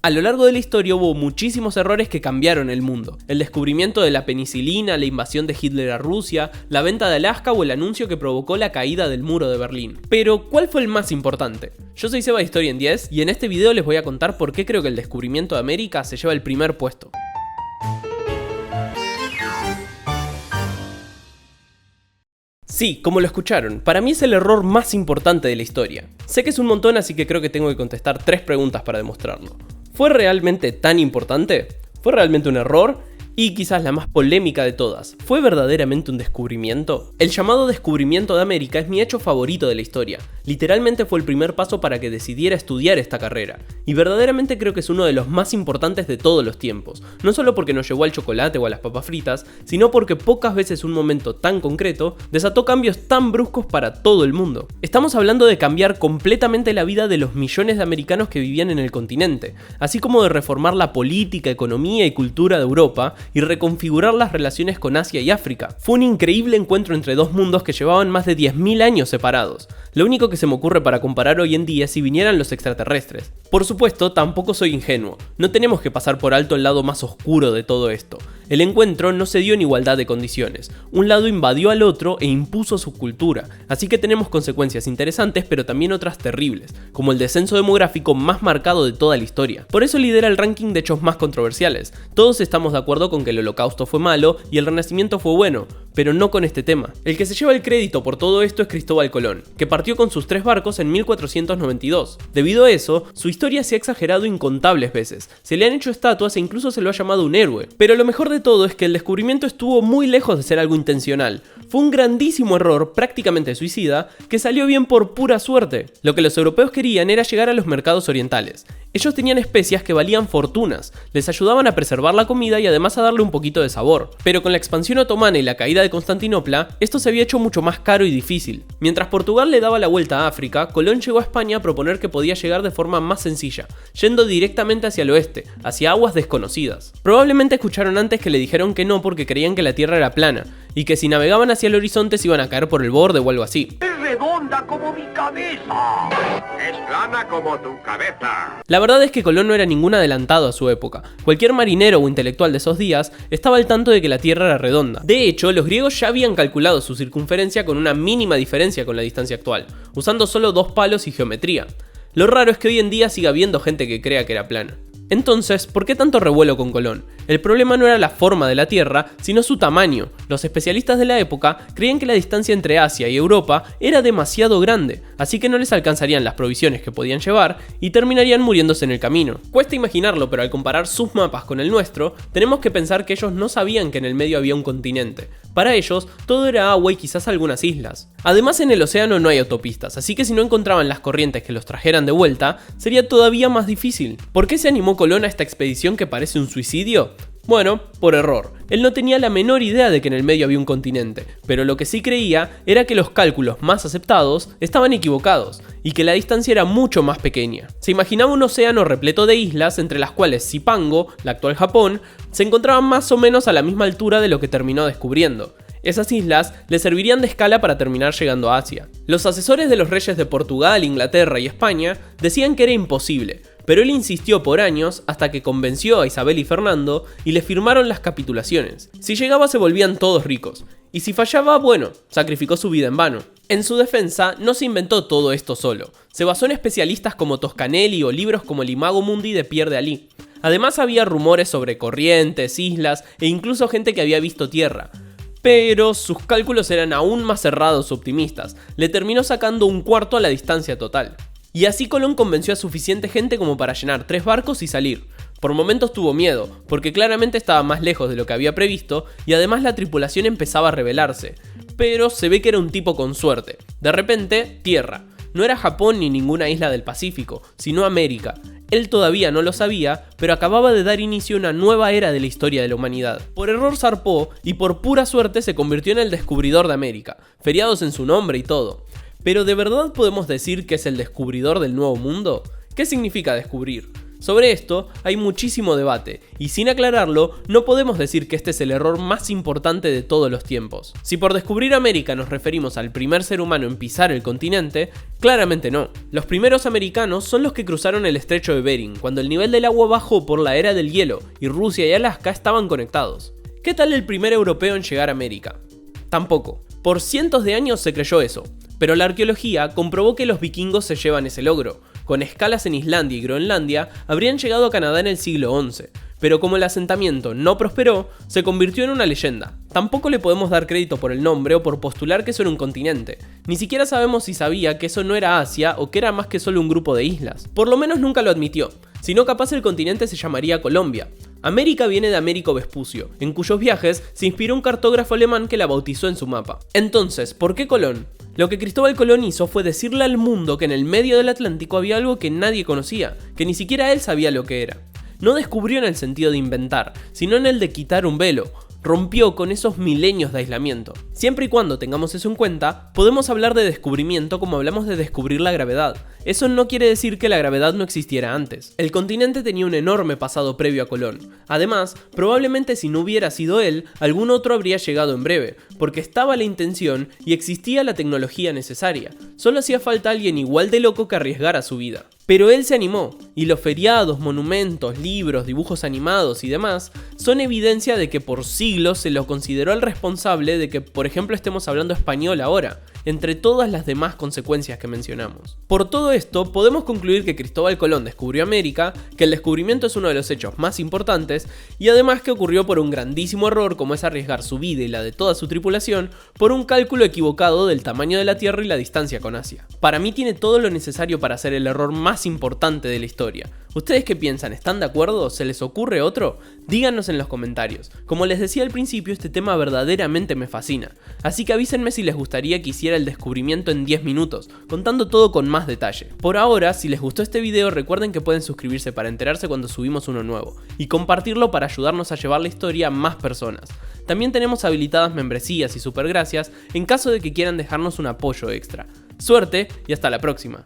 A lo largo de la historia hubo muchísimos errores que cambiaron el mundo. El descubrimiento de la penicilina, la invasión de Hitler a Rusia, la venta de Alaska o el anuncio que provocó la caída del muro de Berlín. Pero, ¿cuál fue el más importante? Yo soy Seba de Historia en 10 y en este video les voy a contar por qué creo que el descubrimiento de América se lleva el primer puesto. Sí, como lo escucharon, para mí es el error más importante de la historia. Sé que es un montón, así que creo que tengo que contestar 3 preguntas para demostrarlo. ¿Fue realmente tan importante? ¿Fue realmente un error? Y quizás la más polémica de todas, ¿fue verdaderamente un descubrimiento? El llamado descubrimiento de América es mi hecho favorito de la historia. Literalmente fue el primer paso para que decidiera estudiar esta carrera. Y verdaderamente creo que es uno de los más importantes de todos los tiempos. No solo porque nos llevó al chocolate o a las papas fritas, sino porque pocas veces un momento tan concreto desató cambios tan bruscos para todo el mundo. Estamos hablando de cambiar completamente la vida de los millones de americanos que vivían en el continente, así como de reformar la política, economía y cultura de Europa, y reconfigurar las relaciones con Asia y África. Fue un increíble encuentro entre dos mundos que llevaban más de 10.000 años separados. Lo único que se me ocurre para comparar hoy en día es si vinieran los extraterrestres. Por supuesto, tampoco soy ingenuo. No tenemos que pasar por alto el lado más oscuro de todo esto. El encuentro no se dio en igualdad de condiciones. Un lado invadió al otro e impuso su cultura, así que tenemos consecuencias interesantes pero también otras terribles, como el descenso demográfico más marcado de toda la historia. Por eso lidera el ranking de hechos más controversiales. Todos estamos de acuerdo con que el Holocausto fue malo y el Renacimiento fue bueno, pero no con este tema. El que se lleva el crédito por todo esto es Cristóbal Colón, que partió con sus 3 barcos en 1492. Debido a eso, su historia se ha exagerado incontables veces, se le han hecho estatuas e incluso se lo ha llamado un héroe. Pero lo mejor de todo es que el descubrimiento estuvo muy lejos de ser algo intencional. Fue un grandísimo error, prácticamente suicida, que salió bien por pura suerte. Lo que los europeos querían era llegar a los mercados orientales. Ellos tenían especias que valían fortunas, les ayudaban a preservar la comida y además a darle un poquito de sabor. Pero con la expansión otomana y la caída de Constantinopla, esto se había hecho mucho más caro y difícil. Mientras Portugal le daba la vuelta a África, Colón llegó a España a proponer que podía llegar de forma más sencilla, yendo directamente hacia el oeste, hacia aguas desconocidas. Probablemente escucharon antes que le dijeron que no porque creían que la tierra era plana, y que si navegaban hacia el horizonte se iban a caer por el borde o algo así. ¡Es redonda como mi cabeza! ¡Es plana como tu cabeza! La verdad es que Colón no era ningún adelantado a su época. Cualquier marinero o intelectual de esos días estaba al tanto de que la Tierra era redonda. De hecho, los griegos ya habían calculado su circunferencia con una mínima diferencia con la distancia actual, usando solo 2 palos y geometría. Lo raro es que hoy en día siga habiendo gente que crea que era plana. Entonces, ¿por qué tanto revuelo con Colón? El problema no era la forma de la Tierra, sino su tamaño. Los especialistas de la época creían que la distancia entre Asia y Europa era demasiado grande, así que no les alcanzarían las provisiones que podían llevar y terminarían muriéndose en el camino. Cuesta imaginarlo, pero al comparar sus mapas con el nuestro, tenemos que pensar que ellos no sabían que en el medio había un continente. Para ellos, todo era agua y quizás algunas islas. Además, en el océano no hay autopistas, así que si no encontraban las corrientes que los trajeran de vuelta, sería todavía más difícil. ¿Por qué se animó Colón a esta expedición que parece un suicidio? Bueno, por error. Él no tenía la menor idea de que en el medio había un continente, pero lo que sí creía era que los cálculos más aceptados estaban equivocados y que la distancia era mucho más pequeña. Se imaginaba un océano repleto de islas, entre las cuales Zipango, la actual Japón, se encontraban más o menos a la misma altura de lo que terminó descubriendo. Esas islas le servirían de escala para terminar llegando a Asia. Los asesores de los reyes de Portugal, Inglaterra y España decían que era imposible, pero él insistió por años hasta que convenció a Isabel y Fernando y le firmaron las capitulaciones. Si llegaba se volvían todos ricos, y si fallaba, bueno, sacrificó su vida en vano. En su defensa, no se inventó todo esto solo. Se basó en especialistas como Toscanelli o libros como el Imago Mundi de Pierre de Ali. Además había rumores sobre corrientes, islas e incluso gente que había visto tierra. Pero sus cálculos eran aún más cerrados y optimistas. Le terminó sacando 1/4 a la distancia total. Y así Colón convenció a suficiente gente como para llenar 3 barcos y salir. Por momentos tuvo miedo, porque claramente estaba más lejos de lo que había previsto y además la tripulación empezaba a rebelarse. Pero se ve que era un tipo con suerte. De repente, tierra. No era Japón ni ninguna isla del Pacífico, sino América. Él todavía no lo sabía, pero acababa de dar inicio a una nueva era de la historia de la humanidad. Por error zarpó y por pura suerte se convirtió en el descubridor de América, feriados en su nombre y todo. Pero ¿de verdad podemos decir que es el descubridor del nuevo mundo? ¿Qué significa descubrir? Sobre esto hay muchísimo debate, y sin aclararlo, no podemos decir que este es el error más importante de todos los tiempos. Si por descubrir América nos referimos al primer ser humano en pisar el continente, claramente no. Los primeros americanos son los que cruzaron el estrecho de Bering, cuando el nivel del agua bajó por la era del hielo, y Rusia y Alaska estaban conectados. ¿Qué tal el primer europeo en llegar a América? Tampoco. Por cientos de años se creyó eso, pero la arqueología comprobó que los vikingos se llevan ese logro. Con escalas en Islandia y Groenlandia, habrían llegado a Canadá en el siglo XI, pero como el asentamiento no prosperó, se convirtió en una leyenda. Tampoco le podemos dar crédito por el nombre o por postular que eso era un continente. Ni siquiera sabemos si sabía que eso no era Asia o que era más que solo un grupo de islas. Por lo menos nunca lo admitió, sino capaz el continente se llamaría Colombia. América viene de Américo Vespucio, en cuyos viajes se inspiró un cartógrafo alemán que la bautizó en su mapa. Entonces, ¿por qué Colón? Lo que Cristóbal Colón hizo fue decirle al mundo que en el medio del Atlántico había algo que nadie conocía, que ni siquiera él sabía lo que era. No descubrió en el sentido de inventar, sino en el de quitar un velo. Rompió con esos milenios de aislamiento. Siempre y cuando tengamos eso en cuenta, podemos hablar de descubrimiento como hablamos de descubrir la gravedad. Eso no quiere decir que la gravedad no existiera antes. El continente tenía un enorme pasado previo a Colón. Además, probablemente si no hubiera sido él, algún otro habría llegado en breve, porque estaba la intención y existía la tecnología necesaria. Solo hacía falta alguien igual de loco que arriesgara su vida. Pero él se animó, y los feriados, monumentos, libros, dibujos animados y demás son evidencia de que por siglos se lo consideró el responsable de que, por ejemplo, estemos hablando español ahora, entre todas las demás consecuencias que mencionamos. Por todo esto, podemos concluir que Cristóbal Colón descubrió América, que el descubrimiento es uno de los hechos más importantes, y además que ocurrió por un grandísimo error como es arriesgar su vida y la de toda su tripulación por un cálculo equivocado del tamaño de la Tierra y la distancia con Asia. Para mí tiene todo lo necesario para ser el error más importante de la historia. ¿Ustedes qué piensan? ¿Están de acuerdo? ¿Se les ocurre otro? Díganos en los comentarios. Como les decía al principio, este tema verdaderamente me fascina, así que avísenme si les gustaría que hiciera el descubrimiento en 10 minutos, contando todo con más detalle. Por ahora, si les gustó este video, recuerden que pueden suscribirse para enterarse cuando subimos uno nuevo, y compartirlo para ayudarnos a llevar la historia a más personas. También tenemos habilitadas membresías y supergracias en caso de que quieran dejarnos un apoyo extra. Suerte y hasta la próxima.